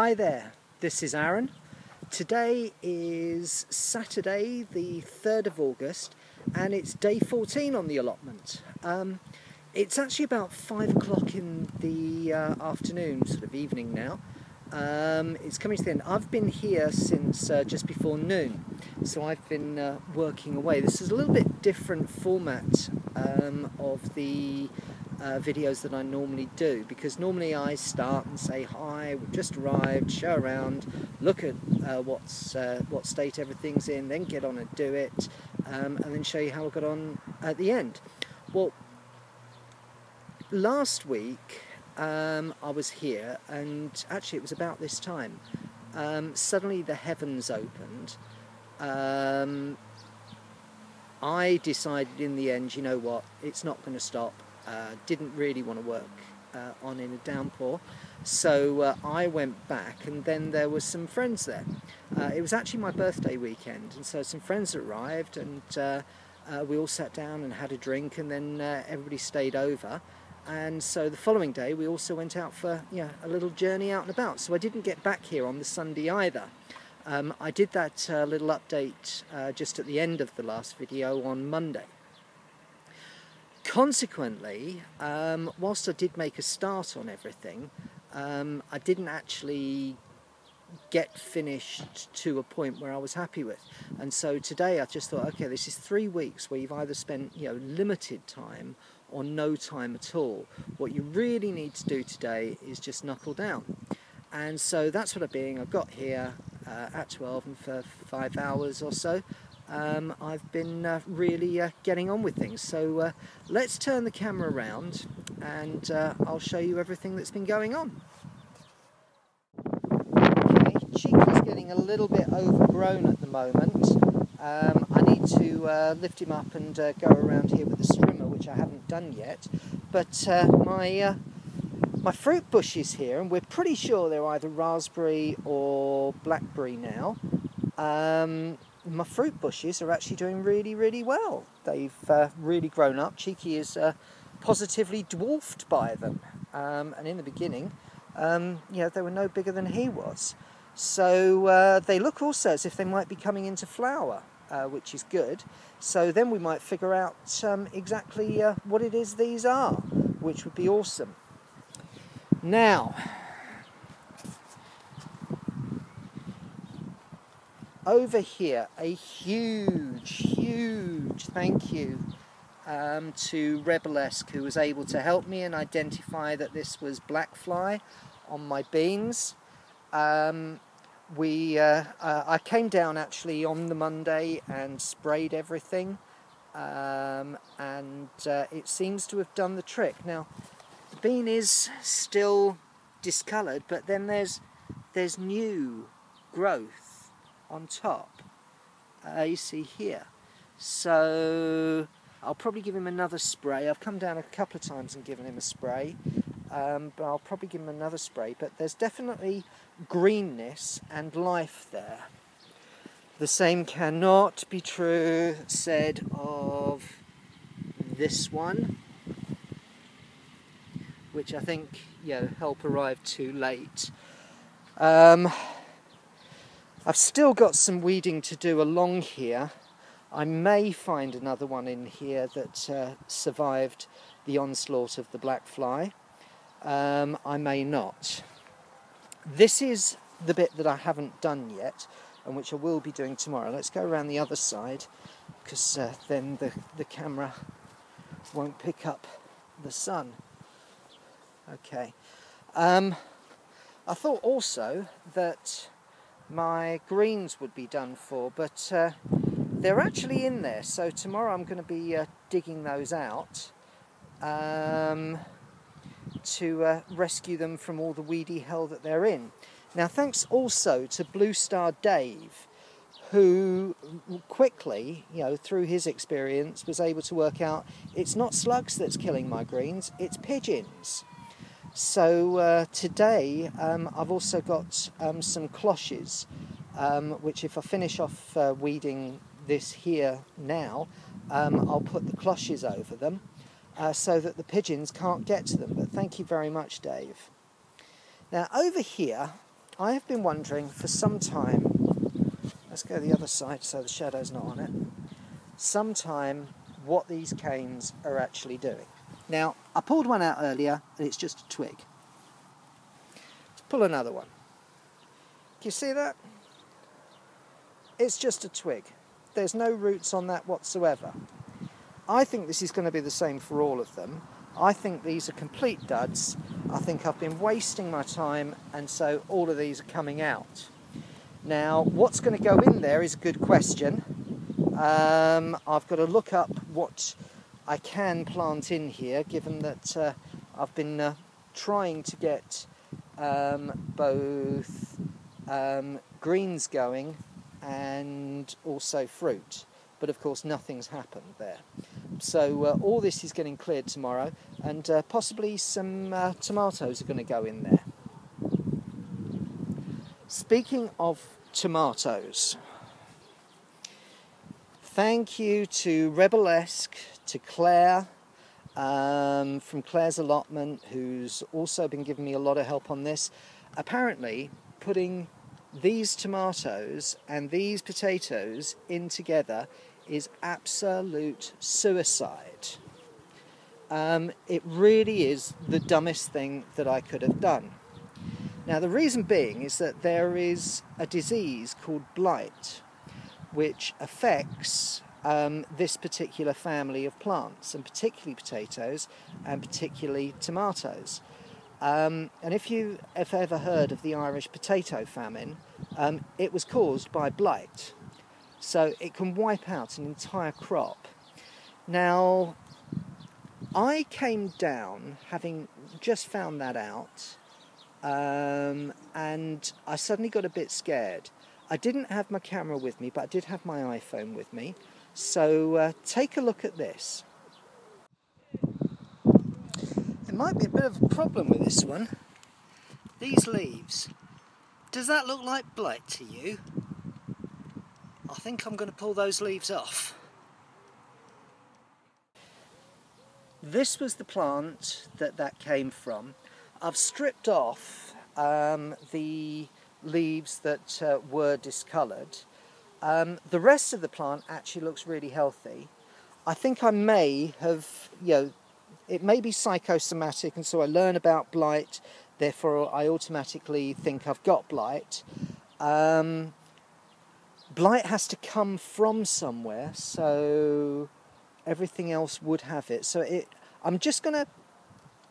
Hi there, this is Aaron. Today is Saturday the 3rd of August and it's day 14 on the allotment. It's actually about 5 o'clock in the afternoon, sort of evening now. It's coming to the end. I've been here since just before noon, so I've been working away. This is a little bit different format of the videos that I normally do, because normally I start and say hi, we've just arrived, show around, look at what state everything's in, then get on and do it, and then show you how I got on at the end. Well, last week I was here, and actually it was about this time. Suddenly the heavens opened. I decided in the end, you know what, it's not going to stop. Didn't really want to work on in a downpour, so I went back, and then there was some friends there. It was actually my birthday weekend, and so some friends arrived, and we all sat down and had a drink, and then everybody stayed over. And so the following day we also went out for a little journey out and about. So I didn't get back here on the Sunday either. I did that little update just at the end of the last video on Monday. Consequently, whilst I did make a start on everything, I didn't actually get finished to a point where I was happy with. And so today I just thought, okay, this is 3 weeks where you've either spent limited time or no time at all. What you really need to do today is just knuckle down. And so that's what I've got here at 12, and for 5 hours or so I've been really getting on with things. So let's turn the camera around and I'll show you everything that's been going on. Okay, Cheeky's getting a little bit overgrown at the moment. I need to lift him up and go around here with the strimmer, which I haven't done yet. But my fruit bush is here, and we're pretty sure they're either raspberry or blackberry now. My fruit bushes are actually doing really, really well. They've really grown up. Cheeky is positively dwarfed by them. And in the beginning, they were no bigger than he was. So they look also as if they might be coming into flower, which is good. So then we might figure out exactly what it is these are, which would be awesome. Now, over here, a huge thank you to Rebelesque, who was able to help me and identify that this was black fly on my beans. I came down actually on the Monday and sprayed everything, and it seems to have done the trick. Now, the bean is still discoloured, but then there's new growth on top, you see here. So I'll probably give him another spray. I've come down a couple of times and given him a spray, but I'll probably give him another spray. But there's definitely greenness and life there. The same cannot be true said of this one, which I think help arrived too late. I've still got some weeding to do along here. I may find another one in here that survived the onslaught of the black fly. I may not. This is the bit that I haven't done yet, and which I will be doing tomorrow. Let's go around the other side, because then the camera won't pick up the sun. Okay. I thought also that my greens would be done for, but they're actually in there. So tomorrow I'm going to be digging those out to rescue them from all the weedy hell that they're in. Now, thanks also to Blue Star Dave, who quickly, through his experience, was able to work out it's not slugs that's killing my greens, it's pigeons. So today I've also got some cloches, which if I finish off weeding this here now, I'll put the cloches over them so that the pigeons can't get to them. But thank you very much, Dave. Now over here I have been wondering for some time, let's go the other side so the shadow's not on it, sometime what these canes are actually doing. Now, I pulled one out earlier and it's just a twig. Let's pull another one. Can you see that? It's just a twig. There's no roots on that whatsoever. I think this is going to be the same for all of them. I think these are complete duds. I think I've been wasting my time, and so all of these are coming out. Now, what's going to go in there is a good question. I've got to look up what I can plant in here, given that I've been trying to get both greens going and also fruit, but of course nothing's happened there. So all this is getting cleared tomorrow, and possibly some tomatoes are going to go in there. Speaking of tomatoes, thank you to Rebelesque, to Claire from Claire's Allotment, who's also been giving me a lot of help on this. Apparently, putting these tomatoes and these potatoes in together is absolute suicide. It really is the dumbest thing that I could have done. Now, the reason being is that there is a disease called blight, which affects this particular family of plants, and particularly potatoes and particularly tomatoes. And if you have ever heard of the Irish potato famine, it was caused by blight. So it can wipe out an entire crop. Now, I came down having just found that out, and I suddenly got a bit scared. I didn't have my camera with me, but I did have my iPhone with me. So take a look at this. There might be a bit of a problem with this one. These leaves. Does that look like blight to you? I think I'm going to pull those leaves off. This was the plant that came from. I've stripped off the leaves that were discoloured. The rest of the plant actually looks really healthy. I think I may have, it may be psychosomatic, and so I learn about blight, therefore I automatically think I've got blight. Blight has to come from somewhere, so everything else would have it. So I'm just going to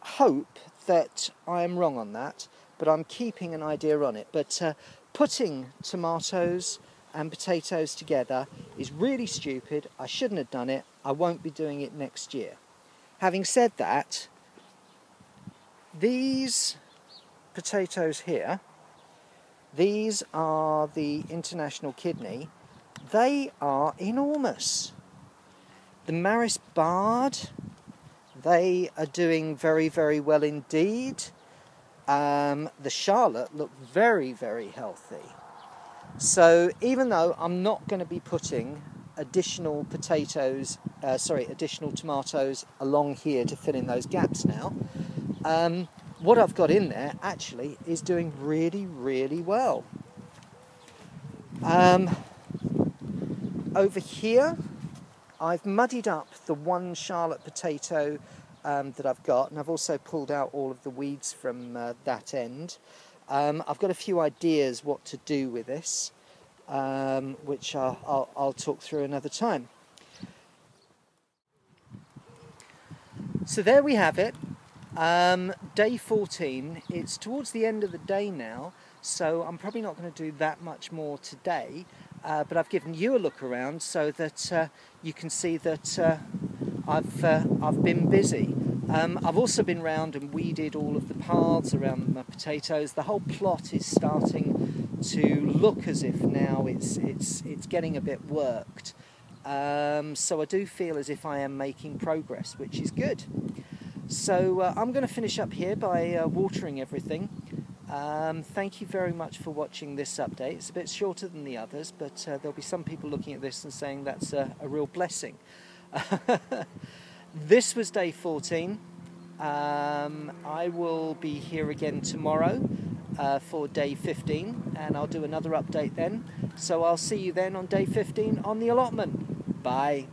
hope that I'm wrong on that, but I'm keeping an idea on it. But putting tomatoes and potatoes together is really stupid. I shouldn't have done it. I won't be doing it next year. Having said that, these potatoes here, these are the international kidney. They are enormous. The Maris Bard, they are doing very, very well indeed. The Charlotte look very, very healthy. So even though I'm not going to be putting additional additional tomatoes along here to fill in those gaps now, what I've got in there actually is doing really, really well. Over here, I've muddied up the one Charlotte potato that I've got, and I've also pulled out all of the weeds from that end. I've got a few ideas what to do with this, which I'll talk through another time. So there we have it. Day 14, it's towards the end of the day now, so I'm probably not going to do that much more today, but I've given you a look around so that you can see that I've been busy. I've also been round and weeded all of the paths around my potatoes. The whole plot is starting to look as if now it's getting a bit worked. So I do feel as if I am making progress, which is good. So I'm going to finish up here by watering everything. Thank you very much for watching this update. It's a bit shorter than the others, but there'll be some people looking at this and saying that's a real blessing. This was day 14. I will be here again tomorrow. for day 15, and I'll do another update then. So I'll see you then on day 15 on the allotment. Bye.